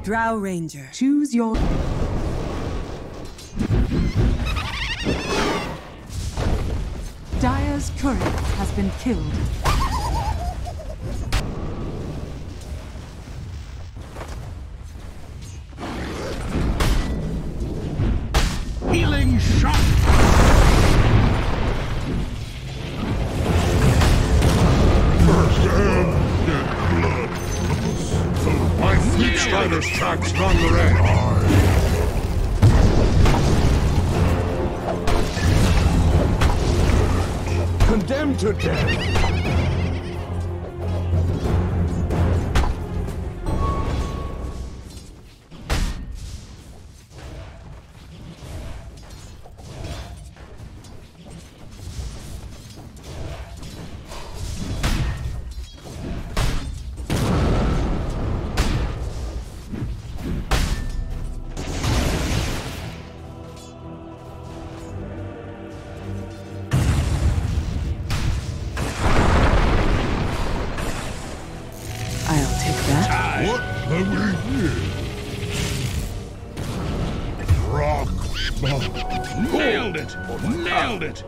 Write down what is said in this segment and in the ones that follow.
Drow Ranger. Choose your... Dire's courier has been killed. Healing shot! First hand, dead blood. My fleet strider's track stronger than condemned to death. What have we here? Rock spot. Nailed it! Nailed it!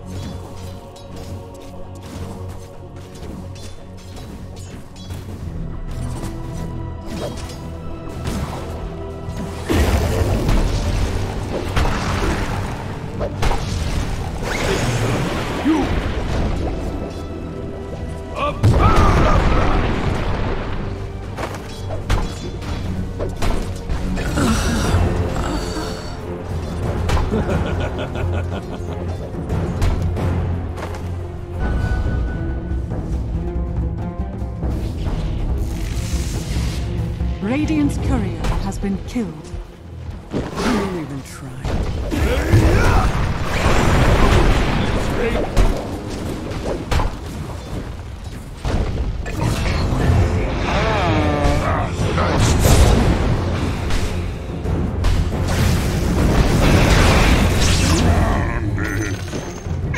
You! Up! Radiant's courier has been killed. I didn't even try.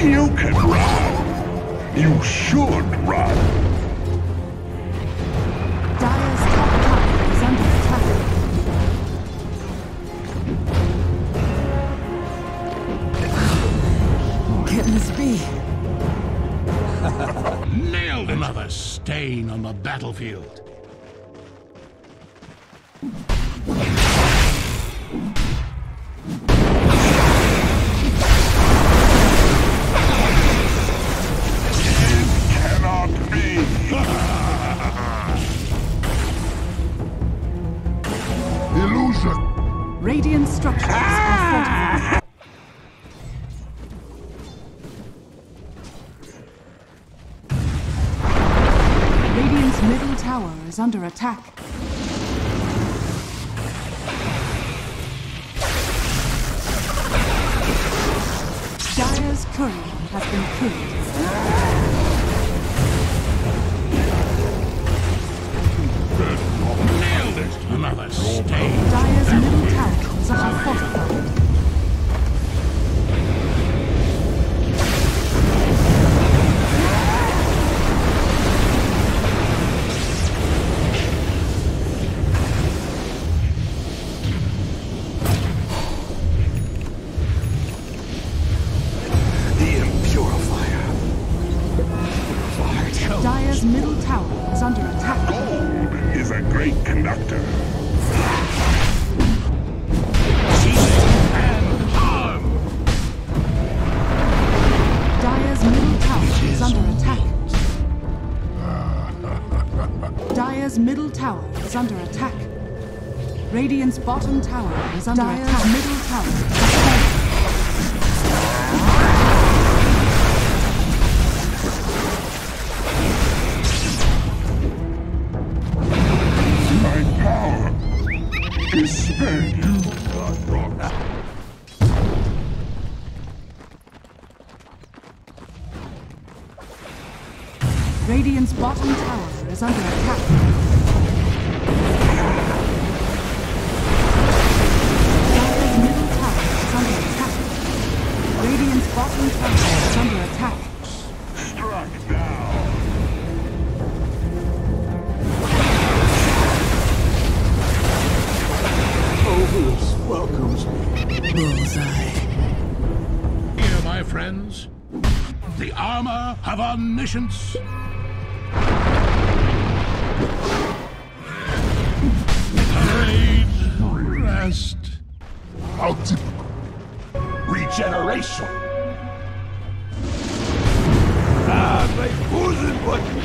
You can run. You should run. Dire's top tower is under attack. Can this be? Nailed it! Another stain on the battlefield. Radiant structures are fortified. Radiant's middle tower is under attack. Dire's courier has been killed. Nailed it! Another stain. Dire's middle tower is under fortified. Dire's middle tower is under attack. Gold is a great conductor. And harm! Dire's middle tower is under attack. Dire's middle tower is under attack. Radiant's bottom tower is under attack. Dire's middle tower is falling. Spare you, God. Radiant's bottom tower is under attack. Dire's middle tower is under attack. Radiant's bottom tower is under attack. Struck down. armor have omniscience. Parade, rest. How typical. Regeneration. My frozen button.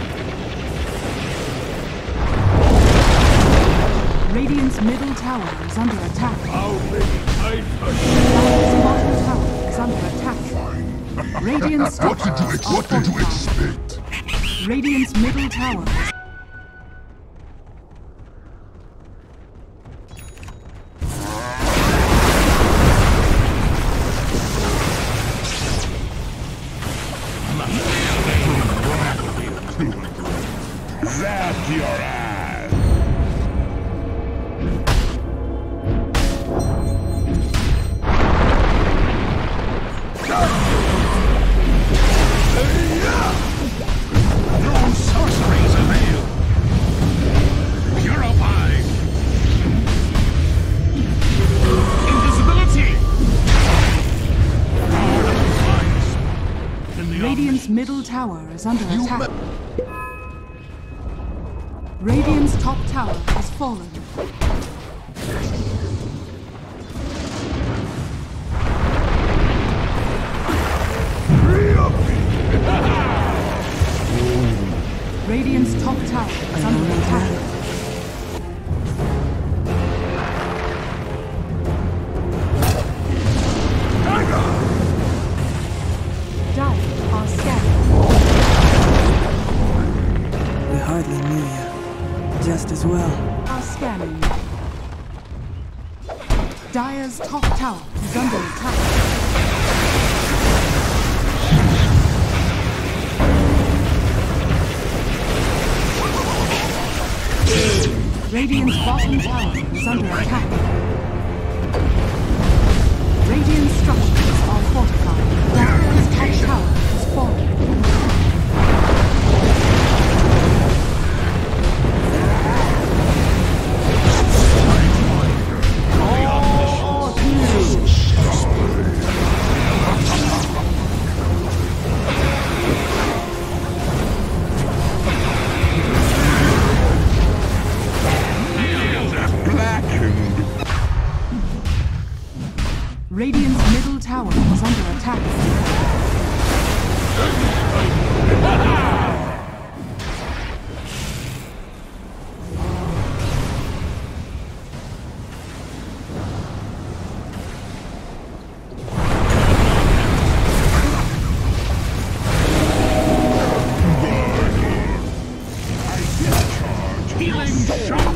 Radiant's middle tower is under attack. How many times Dire's bottom tower is under attack. Radiant's What did you fortified. expect? Radiant's middle tower is Zap your ass! No sorceries avail. Purify. Invisibility. In the Radiant's middle tower is under attack. Radiant's top tower has fallen. Radiant's top tower is under attack. Dire are scanning. We hardly knew you. Just as well. Are scanning. Dire's top tower is under attack. Radiant's bottom tower is under attack. Radiant structures are fortified. Dire's top tower is falling. Radiant's middle tower is under attack. healing shock.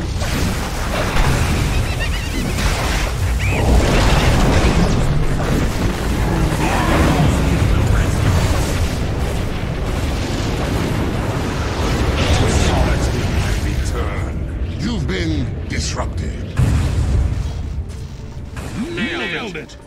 You've been disrupted. Nailed it.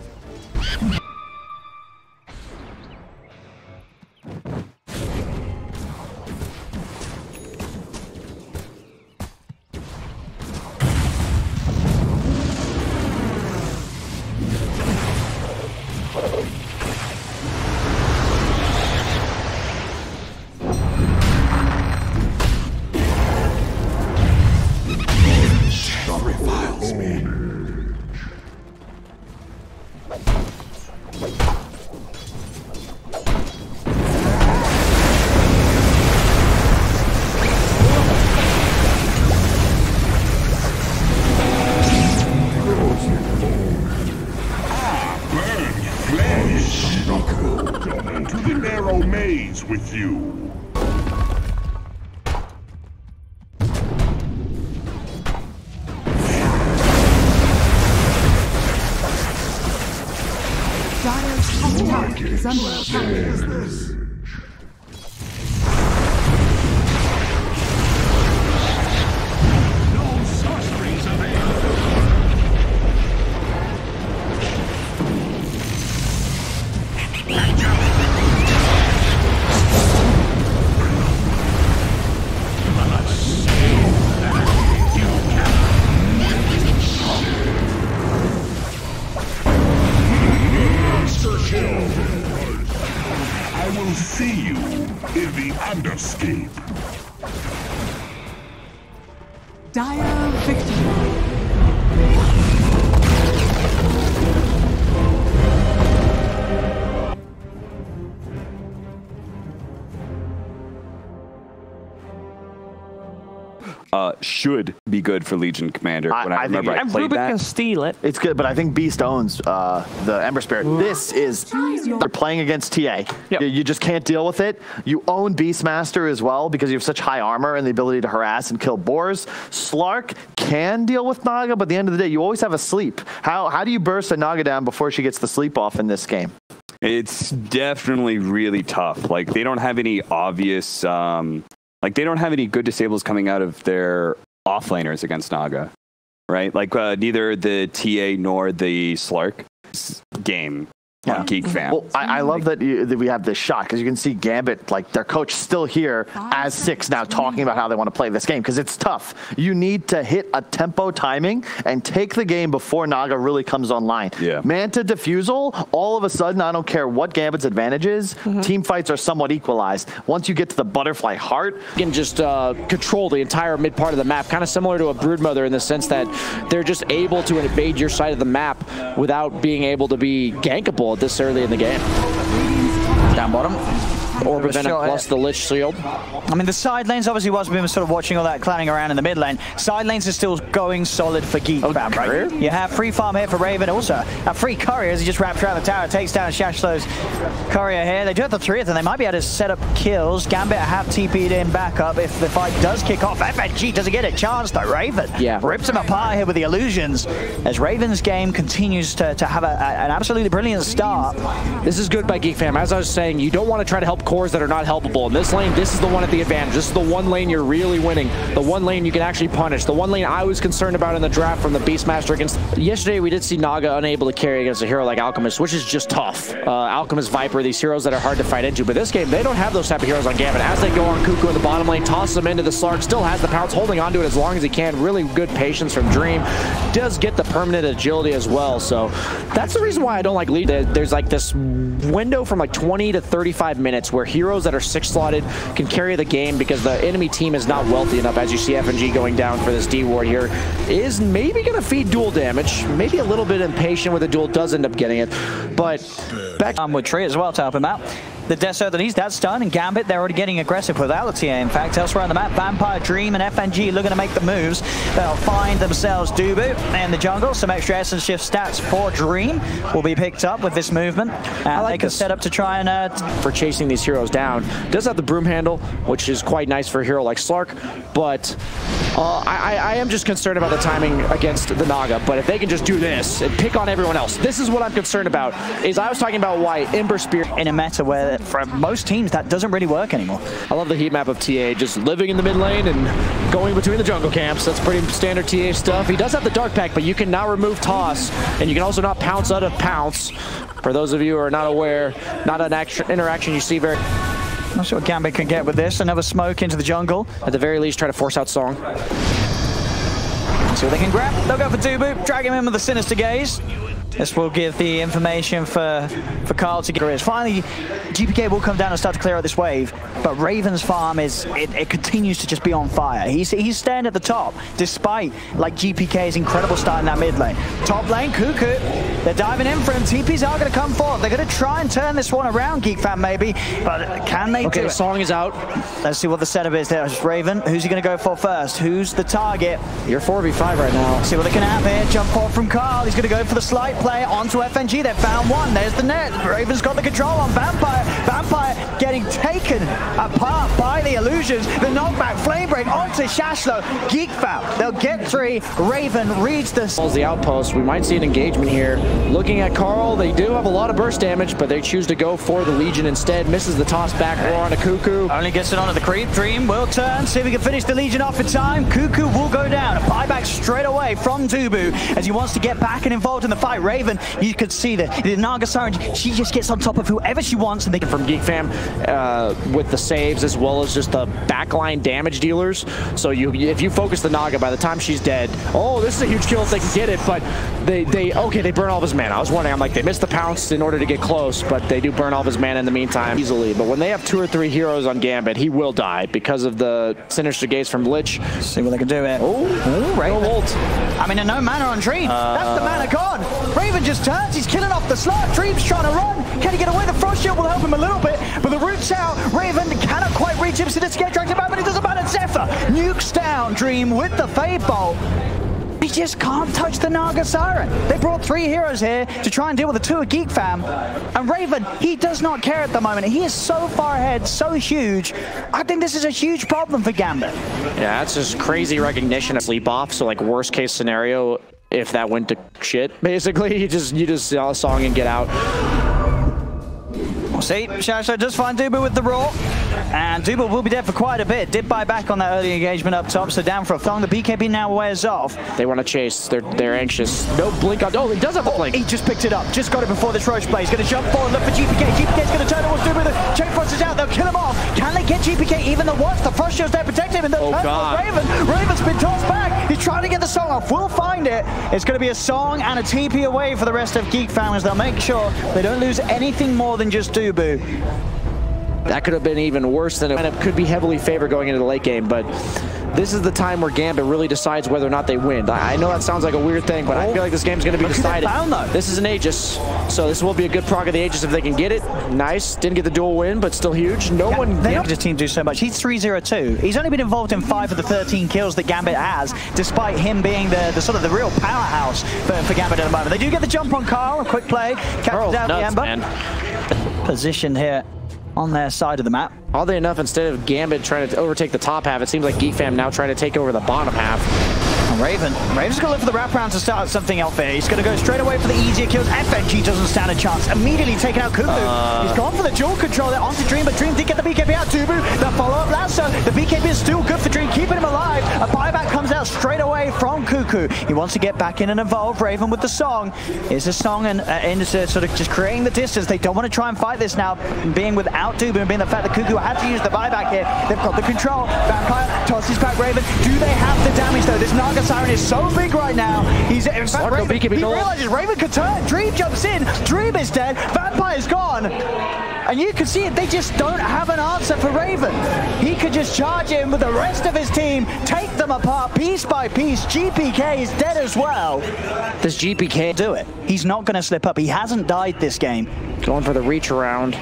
To the narrow maze with you. Dire's top tower is under attack. No sorceries available. I will in the underscape. Dire victory. Should be good for Legion Commander. When I remember I played Ruben that. can steal it. It's good, but I think Beast owns the Ember Spirit. This is, they're playing against TA. Yep. You just can't deal with it. You own Beastmaster as well because you have such high armor and the ability to harass and kill boars. Slark can deal with Naga, but at the end of the day, you always have a sleep. How do you burst a Naga down before she gets the sleep off in this game? It's definitely really tough. Like, they don't have any obvious, like, they don't have any good disables coming out of their offlaners against Naga, right? Like, neither the TA nor the Slark game on Geek Fam. Well, I love that we have this shot because you can see Gambit, like their coach, still here as 6 now talking about how they want to play this game because it's tough. You need to hit a tempo timing and take the game before Naga really comes online. Yeah. Manta Diffusal, all of a sudden, I don't care what Gambit's advantage is, team fights are somewhat equalized. Once you get to the Butterfly Heart, You can just control the entire mid part of the map, kind of similar to a Broodmother in the sense that they're just able to invade your side of the map without being able to be gankable this early in the game. Down bottom. Orb Venom plus the Lich Shield. I mean, the side lanes, obviously, whilst we've been sort of watching all that clanning around in the mid lane, side lanes are still going solid for Geek, fam, right? You have free farm here for Raven, also a free courier as he just wraps around the tower, takes down Shashlow's courier here. They do have the 3 of them. They might be able to set up kills. Gambit have TP'd in backup if the fight does kick off. FNG doesn't get a chance, though. Raven rips him apart here with the illusions as Raven's game continues to have an absolutely brilliant start. This is good by Geek Fam. As I was saying, you don't want to try to help cores that are not helpable. In this lane, this is the one at the advantage. This is the one lane you're really winning. The one lane you can actually punish. The one lane I was concerned about in the draft from the Beastmaster against... Yesterday, we did see Naga unable to carry against a hero like Alchemist, which is just tough. Alchemist, Viper, these heroes that are hard to fight into. But this game, they don't have those type of heroes on Gambit. As they go on Cuckoo in the bottom lane, tosses them into the Slark, still has the pounce, holding onto it as long as he can. Really good patience from Dream. Does get the permanent agility as well. So that's the reason why I don't like lead. There's like this window from like 20 to 35 minutes where heroes that are 6-slotted can carry the game because the enemy team is not wealthy enough. As you see FNG going down for this D ward here, is maybe going to feed dual damage. Maybe a little bit impatient with the duel, does end up getting it. But back with Tree as well to help him out. The Deso that needs that stun, and Gambit, they're already getting aggressive without the TA. In fact, elsewhere on the map, Vampire, Dream, and FNG looking to make the moves. They'll find themselves Dubu in the jungle. Some extra Essence Shift stats for Dream will be picked up with this movement. And they can set up to try and... for chasing these heroes down. Does have the broom handle, which is quite nice for a hero like Slark, but I am just concerned about the timing against the Naga. But if they can just do this and pick on everyone else, this is what I'm concerned about. Is I was talking about why Ember Spear in a meta where for most teams that doesn't really work anymore. I love the heat map of TA, just living in the mid lane and going between the jungle camps. That's pretty standard TA stuff. He does have the Dark Pack, but you can now remove Toss, and you can also not pounce out of Pounce. For those of you who are not aware, not an interaction you see very... Not sure what Gambit can get with this. Another smoke into the jungle. At the very least, try to force out Song. See what they can grab. They'll go for Dubu, drag him in with a Sinister Gaze. This will give the information for Carl to get. Finally, GPK will come down and start to clear out this wave, but Raven's farm it continues to just be on fire. He's staying at the top, despite like GPK's incredible start in that mid lane. Top lane, Cuckoo, they're diving in for him. TPs are going to come forth. They're going to try and turn this one around, Geek Fam, maybe, but can they do it? Song is out. Let's see what the setup is there. Raven, who's he going to go for first? Who's the target? You're 4v5 right now. See what they can have here. Jump forward from Carl. He's going to go for the slight play onto FNG. They've found one. There's the net. Raven's got the control on Vampire. Vampire getting taken apart by the illusions. The knockback, flame break onto Shashlo. Geek Fam. They'll get 3. Raven reads the outpost. We might see an engagement here. Looking at Carl, they do have a lot of burst damage, but they choose to go for the Legion instead. Misses the toss back roar on a Cuckoo. Only gets it onto the creep. Dream will turn. See if we can finish the Legion off in time. Cuckoo will go down. A buyback straight away from Dubu as he wants to get back and involved in the fight. Raven, you could see the Naga Siren. She just gets on top of whoever she wants, and they can from Geek. Geek Fam with the saves as well as just the backline damage dealers. So if you focus the Naga, by the time she's dead, oh, this is a huge kill if they can get it, but they burn all of his mana. I was wondering, I'm like, they missed the pounce in order to get close, but they do burn all of his mana in the meantime easily. But when they have 2 or 3 heroes on Gambit, he will die because of the Sinister Gaze from Lich. See what they can do here. Oh, Raven. no ult. I mean, no mana on Dream. That's the mana gone. Raven just turns. He's killing off the slot. Dream's trying to run. Can he get away? The Frost Shield will help him a little bit, but the root's out. Raven cannot quite reach him, so this get dragged about, but it doesn't matter. Zephyr nukes down Dream with the Fade Bolt. He just can't touch the Naga Siren. They brought 3 heroes here to try and deal with the 2 of Geek Fam. And Raven, he does not care at the moment. He is so far ahead, so huge. I think this is a huge problem for Gambit. Yeah, that's just crazy recognition of sleep off. So like worst case scenario, if that went to shit, basically, you just sell a song and get out. We'll see. Shasho does find Dubu with the Raw. And Dubu will be dead for quite a bit. Did buy back on that early engagement up top, so down for a thong. The BKB now wears off. They want to chase. They're anxious. No blink on. Oh, he does have a blink. He just picked it up. Just got it before this Roche play. He's going to jump forward, look for GPK. GPK's going to turn towards Dubu. The Chain Frost is out. They'll kill him off. Can they get GPK even the once? The Frost Shield's there to protect him. And they'll turn towards Raven. Raven's been tossed back. He's trying to get the song off. We'll find it. It's going to be a song and a TP away for the rest of Geek families. They'll make sure they don't lose anything more than just Dubu. That could have been even worse than it could be heavily favored going into the late game, but this is the time where Gambit really decides whether or not they win. I know that sounds like a weird thing, but I feel like this game's going to be decided. This is an Aegis, so this will be a good prog of the Aegis if they can get it. Nice. Didn't get the dual win, but still huge. They helped his team do so much. He's 3-0-2. He's only been involved in 5 of the 13 kills that Gambit has, despite him being the sort of the real powerhouse for Gambit at the moment. They do get the jump on Carl, a quick play. Captures out the Ember. Positioned here on their side of the map. Oddly enough, instead of Gambit trying to overtake the top half, it seems like Geek Fam now trying to take over the bottom half. Raven's going to look for the wraparound to start something off here. He's going to go straight away for the easier kills. FNG doesn't stand a chance. Immediately taking out Cuckoo. He's gone for the dual control there onto Dream, but Dream did get the BKB out. Dubu, the follow-up lasso. The BKB is still good for Dream, keeping him alive. A buyback comes out straight away from Cuckoo. He wants to get back in and involve Raven with the song. Is a song and into sort of just creating the distance. They don't want to try and fight this now, being without Dubu and being the fact that Cuckoo had to use the buyback here. They've got the control. Vampire tosses back Raven. Do they have the damage though? This Naga Siren is so big right now. He's in fact, Raven, he realizes Raven could turn. Dream jumps in. Dream is dead. Vampire's gone. And you can see it. They just don't have an answer for Raven. He could just charge in with the rest of his team, take them apart piece by piece. GPK is dead as well. Does GPK do it? He's not going to slip up. He hasn't died this game. Going for the reach around,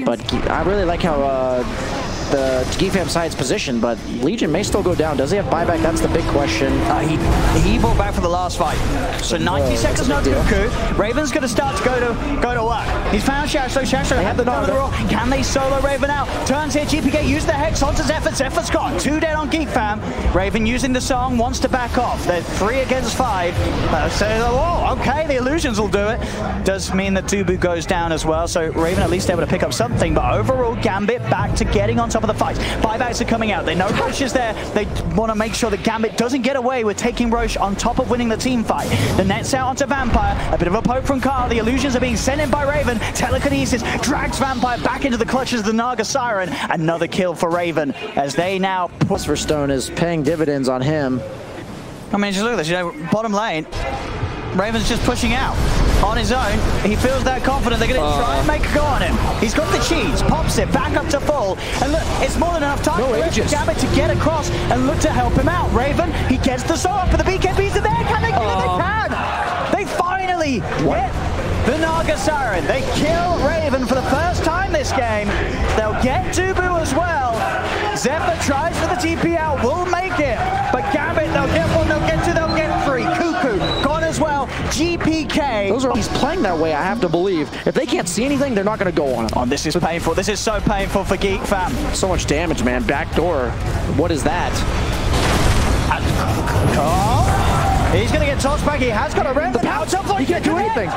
but I really like how the Geek Fam side's position, but Legion may still go down. Does he have buyback? That's the big question. He bought back for the last fight. So 90 seconds, no Cuckoo. Raven's going to start to go to work. He's found Shasho. Shasho had the roll. Can they solo Raven out? Turns here. GPK use the Hex onto Zephyr. Zephyr's gone. 2 dead on Geek Fam. Raven using the song, wants to back off. They're 3 against 5. Okay, the illusions will do it. Does mean that Dubu goes down as well, so Raven at least able to pick up something, but overall Gambit back to getting on top of the fight. Buybacks are coming out. They know Roche is there. They want to make sure that Gambit doesn't get away with taking Roche on top of winning the team fight. The net's out onto Vampire. A bit of a poke from Carl. The illusions are being sent in by Raven. Telekinesis drags Vampire back into the clutches of the Naga Siren. Another kill for Raven as they now... Philosopher Stone is paying dividends on him. I mean, just look at this. You know, bottom lane, Raven's just pushing out on his own. He feels that confident. They're going to try and make a go on him. He's got the cheese, pops it back up to full. And look, it's more than enough time for Gambit to get across and look to help him out. Raven, he gets the soul up, but the BKBs are there. Can they get it? They can. They finally get the Naga Siren. They kill Raven for the first time this game. They'll get Dubu as well. Zephyr tries for the TP out, will make it. But Gambit, they'll get 1, they'll get 2, they'll get 3. Cuckoo gone as well. GPK. He's playing that way, I have to believe. If they can't see anything, they're not going to go on it. Oh, this is painful. This is so painful for Geek Fam. So much damage, man. Backdoor. What is that? Carl. He's going to get tossed back. He has got a red. He can't do anything.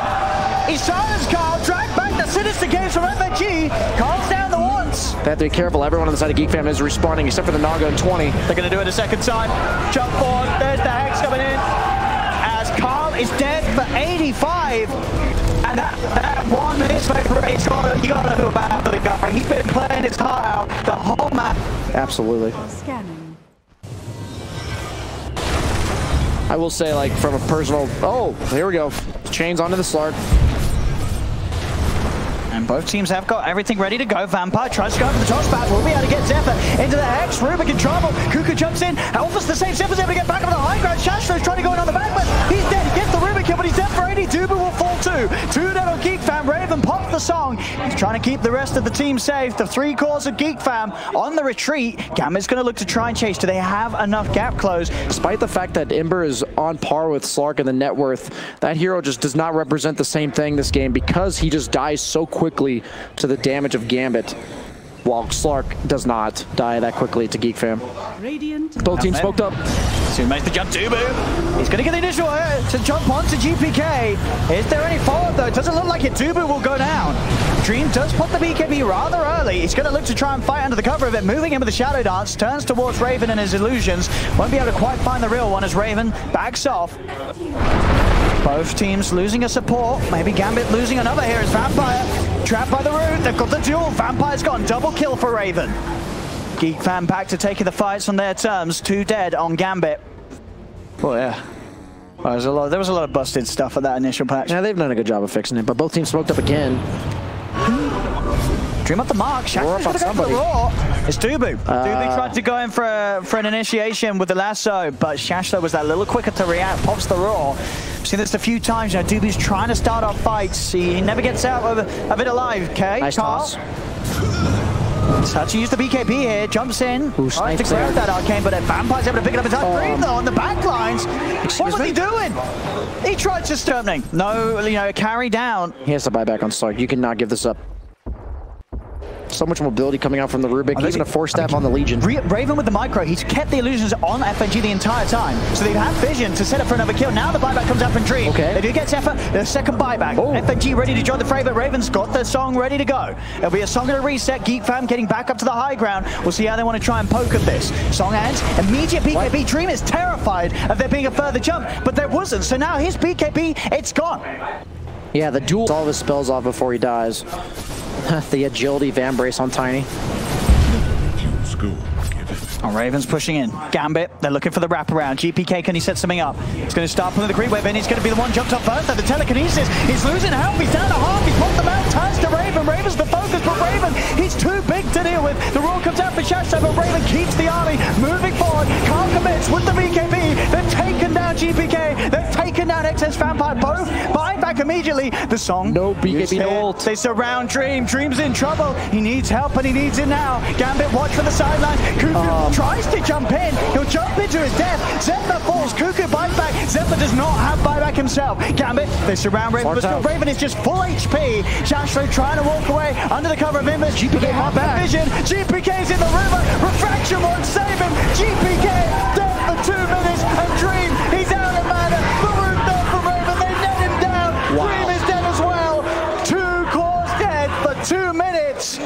He silenced Carl. Dragged back the Sinister Gaze from FNG. Carl's down the once. They have to be careful. Everyone on the side of Geek Fam is respawning except for the Naga in 20. They're going to do it a second time. Jump forward. There's the Hex coming in. As Carl is dead for 85. And that 1 minute smoke parade, you gotta feel bad for the guy. He's been playing his heart out the whole map. Absolutely. Scanning. I will say, like, from a personal... Oh, here we go. Chains onto the Slark. And both teams have got everything ready to go. Vampire tries to go for the top spot. Will be able to get Zephyr into the Hex. Rubik in trouble. Kuku jumps in. Alpha's the same. Zephyrs able to get back up the high ground. Shashlo's trying to go in on the back, but he's dead. He gets the Rubik kill, but he's dead for 80. Dubu will fall too. 2 dead on Geek Fam. Raven pops the song. He's trying to keep the rest of the team safe. The 3 cores of Geek Fam on the retreat. Gambit's going to look to try and chase. Do they have enough gap close? Despite the fact that Ember is on par with Slark in the net worth, that hero just does not represent the same thing this game because he just dies so quickly to the damage of Gambit, while Slark does not die that quickly to Geek Fam. Radiant. Both teams smoked up. Soon makes the jump, Dubu. He's going to get the initial to jump onto GPK. Is there any follow-up though? It doesn't look like it. Dubu will go down. Dream does pop the BKB rather early. He's going to look to try and fight under the cover of it, moving in with the Shadow Dance, turns towards Raven and his illusions. Won't be able to quite find the real one as Raven backs off. Both teams losing a support. Maybe Gambit losing another here as Vampire trapped by the root. They've got the duel. Vampire's gone. Double kill for Raven. Geek Fam back to taking the fights on their terms. 2 dead on Gambit. Oh yeah. Well, there was a lot of busted stuff at that initial patch. Yeah, they've done a good job of fixing it, but both teams smoked up again. Dream up the mark. Shashlo's going to go for the raw. It's Dubu. Dubu tried to go in for an initiation with the lasso, but Shashlo was that little quicker to react. Pops the raw. I've seen this a few times. You know, Dubu's trying to start off fights. He never gets out of it alive. Okay, nice toss. Starts to use the BKB here. Jumps in. Tries to grab that arcane, but Vampire's able to pick it up in time. Dream though on the back lines. What was he doing? He tried to sturming. No, you know, carry down. He has to buy back on Slark. You cannot give this up. So much mobility coming out from the Rubik, even a 4-step on the Legion. Raven with the micro, he's kept the illusions on FNG the entire time. So they've had vision to set up for another kill. Now the buyback comes out from Dream. Okay. They do get Zephyr, the second buyback. Oh. FNG ready to join the fray, but Raven's got their song ready to go. It'll be a song and a reset. Geek Fam getting back up to the high ground. We'll see how they want to try and poke at this. Song ends, immediate BKB. What? Dream is terrified of there being a further jump, but there wasn't. So now his BKB, it's gone. Yeah, the duel. All of his spells off before he dies. The agility Vambrace on Tiny. Oh, Raven's pushing in. Gambit, they're looking for the wraparound. GPK, can he set something up? He's going to start pulling the creep wave in. He's going to be the one jumped up first. The telekinesis. He's losing health. He's down to half. He's popped the mount. Ties to Raven. Raven's the focus, but Raven, he's too big to deal with. The roll comes out for Shashlo, but Raven keeps the army moving forward. Can't commit with the BKB. They've taken down GPK. They've taken down XS Vampire. Both buy back immediately. The song. No BKB, no ult. They surround Dream. Dream's in trouble. He needs help, and he needs it now. Gambit, watch for the sidelines. Kuku tries to jump in. He'll jump into his death. Zephyr falls. Kuku buys back. Zephyr does not have buyback himself. Gambit, they surround Raven, but still Raven is just full HP. Shashlo trying to walk away under the cover of Imbus. GPK have back. Vision. GPK's in the river. Refraction won't save him. GPK dead for 2 minutes. And Dream, he's out of mana. The root dead for Raven. They net him down. Wow. Dream is dead as well. 2 cores dead for 2 minutes.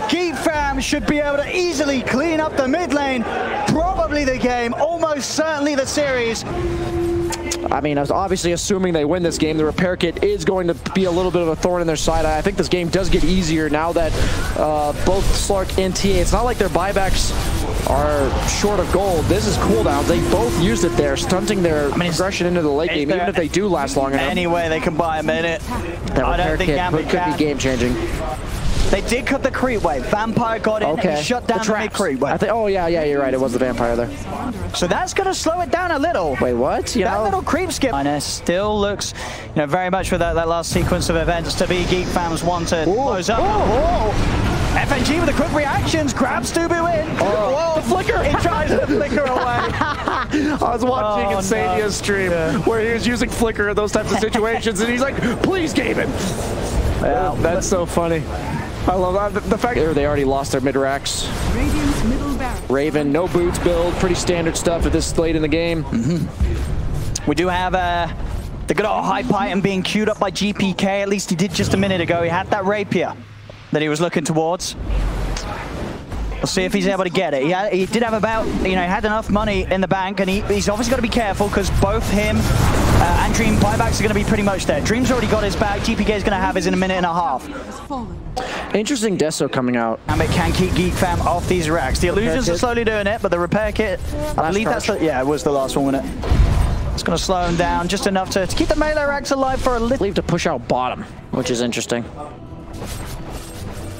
Geek Fam should be able to easily clean up the mid lane. Probably the game, almost certainly the series. I mean, I was obviously assuming they win this game. The repair kit is going to be a little bit of a thorn in their side. I think this game does get easier now that both Slark and TA, it's not like their buybacks are short of gold. This is cooldowns. They both used it there, stunting their progression into the late game, even if they do last long enough. Anyway, they can buy a minute. That repair kit could be game-changing. They did cut the creep wave. Vampire got in and shut down the mid creep wave. Oh yeah, you're right. It was the Vampire there. So that's going to slow it down a little. Wait, what? That little creep skip still looks, very much for that last sequence of events to be Geek Fam's one to close up. FNG with the quick reactions, grabs Dubu in. The flicker! He tries to flicker away. I was watching Insania's stream where he was using flicker in those types of situations, and he's like, please, Gambit. Yeah, that's so funny. I love that. The fact they already lost their mid-racks. Raven, no boots build, pretty standard stuff at this late in the game. We do have the good old high Python being queued up by GPK, at least he did just a minute ago. He had that rapier that he was looking towards. We'll see if he's able to get it. He did have about, he had enough money in the bank, and he's obviously got to be careful because both him And Dream buybacks are going to be pretty much there. Dream's already got his back. GPK is going to have his in a minute and a half. Interesting Deso coming out. And it can keep Geek Fam off these racks. The illusions are slowly doing it, but the repair kit, I believe that's the, yeah, it was the last one, wasn't it? It's going to slow him down just enough to keep the melee racks alive for a little. Leave to push out bottom, which is interesting.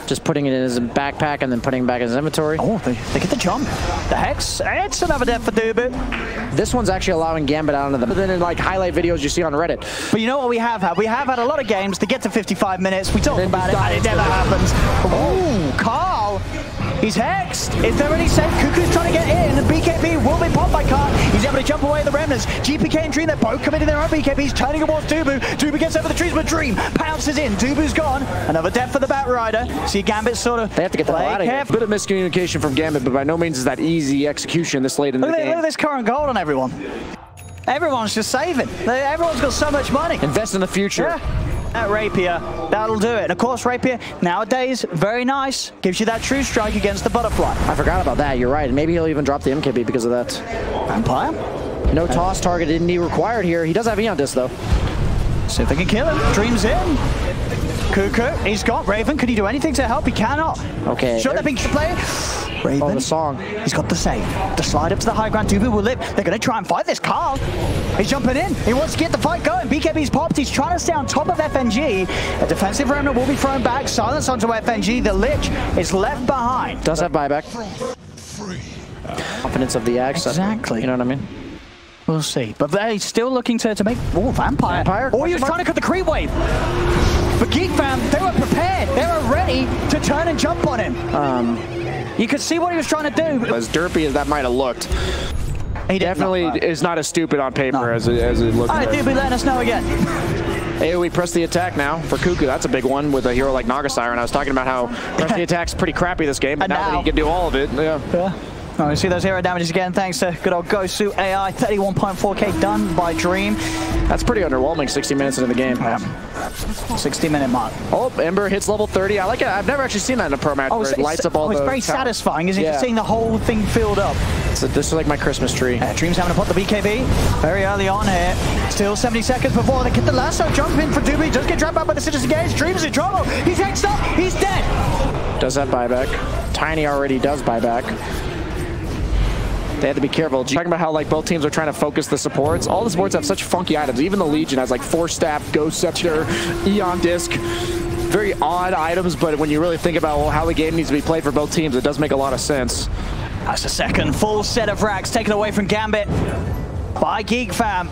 Just putting it in his backpack and then putting it back in his inventory. Oh, they get the jump. The Hex, it's another death for Dubu. This one's actually allowing Gambit out of them. But then in like highlight videos you see on Reddit. But you know what we have had? We have had a lot of games to get to 55 minutes. We talk about it and it never happens. Oh, Carl. He's hexed. Is there any safe? Cuckoo's trying to get in. BKB will be popped by Carl. He's able to jump away the remnants. GPK and Dream, they're both committing their own BKBs, turning towards Dubu. Dubu gets over the trees, but Dream pounces in. Dubu's gone. Another death for the Bat Rider. See Gambit sort of. They have to get the hell out of here. Bit of miscommunication from Gambit, but by no means is that easy execution this late in the game. Look at this current gold on everyone. Everyone's just saving. Everyone's got so much money. Invest in the future. Yeah. That Rapier, that'll do it. And of course, Rapier, nowadays, very nice. Gives you that true strike against the Butterfly. I forgot about that, you're right. And maybe he'll even drop the MKB because of that. Vampire? No toss target didn't need required here. He does have Eon Disc, though. See if they can kill him. Dream's in. Cuckoo, he's got Raven. Could he do anything to help? He cannot. Okay. Should have been play. Raven. Oh, the song. He's got the save. The slide up to the high ground. Dubu will live. They're going to try and fight this. Carl. He's jumping in. He wants to get the fight going. BKB's popped. He's trying to stay on top of FNG. A defensive remnant will be thrown back. Silence onto FNG. The Lich is left behind. Does have buyback. Confidence of the axe. Exactly. You know what I mean? We'll see. But they're still looking to make... Oh, Vampire. Or he was trying to cut the creep wave. But Geek Fam, they were prepared. They were ready to turn and jump on him. You could see what he was trying to do. As derpy as that might have looked, he definitely is not as stupid on paper as it looks. All right, Dubu, letting us know again. AoE press the attack now for Cuckoo. That's a big one with a hero like Naga Siren. I was talking about how press the attack's pretty crappy this game, but now that he can do all of it, yeah. Oh, we see those hero damages again, thanks to good old Gosu AI. 31.4k done by Dream. That's pretty underwhelming, 60 minutes into the game. 60-minute mark. Oh, Ember hits level 30. I like it. I've never actually seen that in a pro match where it lights up all the... It's very satisfying, isn't it? Just seeing the whole thing filled up. So this is like my Christmas tree. Dream's having to put the BKB very early on here. Still 70 seconds before they get the lasso. Jump in for Dubu. Does get trapped out by the Citrus Engage. Dream's in trouble. He's hexed up. He's dead. Does have buyback. Tiny already does buyback. They had to be careful. Talking about how like both teams are trying to focus the supports. All the supports have such funky items. Even the Legion has like Force Staff, Ghost Scepter, Eon Disc. Very odd items, but when you really think about how the game needs to be played for both teams, it does make a lot of sense. That's the second full set of racks taken away from Gambit by Geek Fam.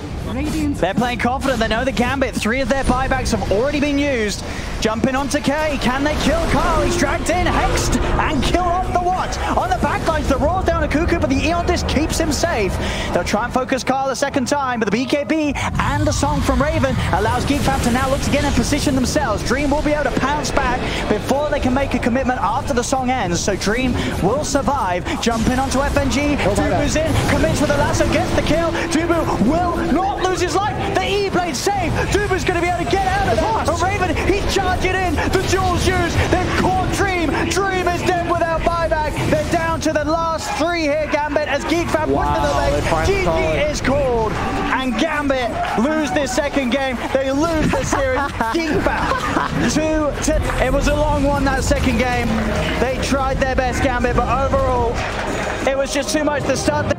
They're playing confident. They know the Gambit. 3 of their buybacks have already been used. Jumping onto K. Can they kill Carl? He's dragged in, hexed, and kill off the what? On the backlines, the roll down to Cuckoo, but the Eon Disc keeps him safe. They'll try and focus Carl a second time, but the BKB and the song from Raven allows Geek Fam to now look again and position themselves. Dream will be able to pounce back before they can make a commitment after the song ends, so Dream will survive. Jumping onto FNG, Dubu's in, commits with the lasso, gets the kill. Dubu will not lose his life. The E-blade save. Dubu's going to be able to get out of that. But Raven, he's charging in. The duels used. They've caught Dream. Dream is dead without buyback. They're down to the last 3 here, Gambit, as Geek Fam put to the leg. GG is called. And Gambit lose this second game. They lose the series. Geek Fam. It was a long one, that second game. They tried their best, Gambit, but overall, it was just too much to start.